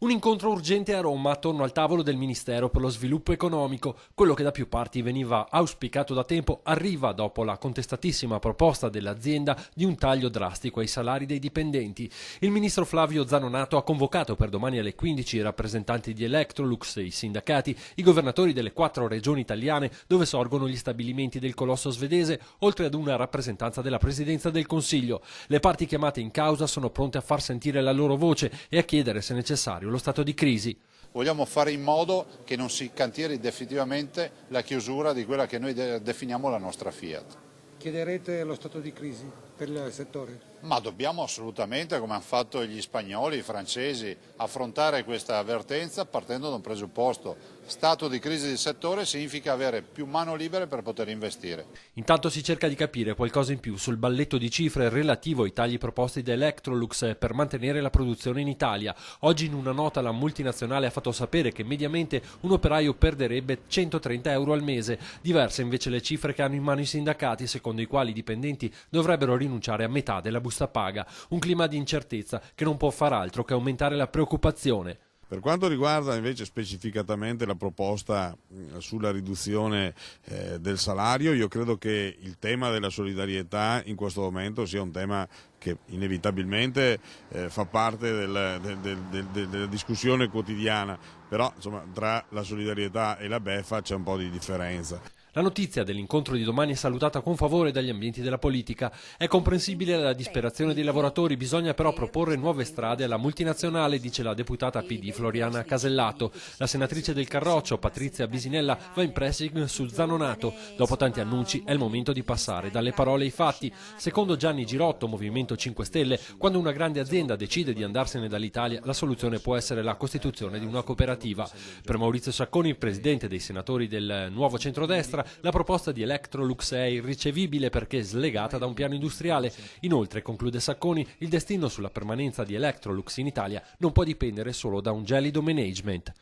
Un incontro urgente a Roma attorno al tavolo del Ministero per lo Sviluppo Economico. Quello che da più parti veniva auspicato da tempo arriva dopo la contestatissima proposta dell'azienda di un taglio drastico ai salari dei dipendenti. Il ministro Flavio Zanonato ha convocato per domani alle 15 i rappresentanti di Electrolux, i sindacati, i governatori delle 4 regioni italiane dove sorgono gli stabilimenti del colosso svedese, oltre ad una rappresentanza della Presidenza del Consiglio. Le parti chiamate in causa sono pronte a far sentire la loro voce e a chiedere, se necessario, lo stato di crisi. Vogliamo fare in modo che non si cantieri definitivamente la chiusura di quella che noi definiamo la nostra Fiat. Chiederete lo stato di crisi per il settore? Ma dobbiamo assolutamente, come hanno fatto gli spagnoli, i francesi, affrontare questa avvertenza partendo da un presupposto. Stato di crisi del settore significa avere più mano libere per poter investire. Intanto si cerca di capire qualcosa in più sul balletto di cifre relativo ai tagli proposti da Electrolux per mantenere la produzione in Italia. Oggi in una nota la multinazionale ha fatto sapere che mediamente un operaio perderebbe 130 euro al mese. Diverse invece le cifre che hanno in mano i sindacati, secondo i quali i dipendenti dovrebbero rinunciare a metà della busta paga. Un clima di incertezza che non può far altro che aumentare la preoccupazione. Per quanto riguarda invece specificatamente la proposta sulla riduzione del salario, io credo che il tema della solidarietà in questo momento sia un tema che inevitabilmente fa parte della discussione quotidiana, però insomma, tra la solidarietà e la beffa c'è un po' di differenza. La notizia dell'incontro di domani è salutata con favore dagli ambienti della politica. È comprensibile la disperazione dei lavoratori, bisogna però proporre nuove strade alla multinazionale, dice la deputata PD Floriana Casellato. La senatrice del Carroccio, Patrizia Bisinella, va in pressing su Zanonato. Dopo tanti annunci è il momento di passare dalle parole ai fatti. Secondo Gianni Girotto, Movimento 5 Stelle, quando una grande azienda decide di andarsene dall'Italia, la soluzione può essere la costituzione di una cooperativa. Per Maurizio Sacconi, presidente dei senatori del Nuovo Centrodestra, la proposta di Electrolux è irricevibile perché slegata da un piano industriale. Inoltre, conclude Sacconi, il destino sulla permanenza di Electrolux in Italia non può dipendere solo da un gelido management.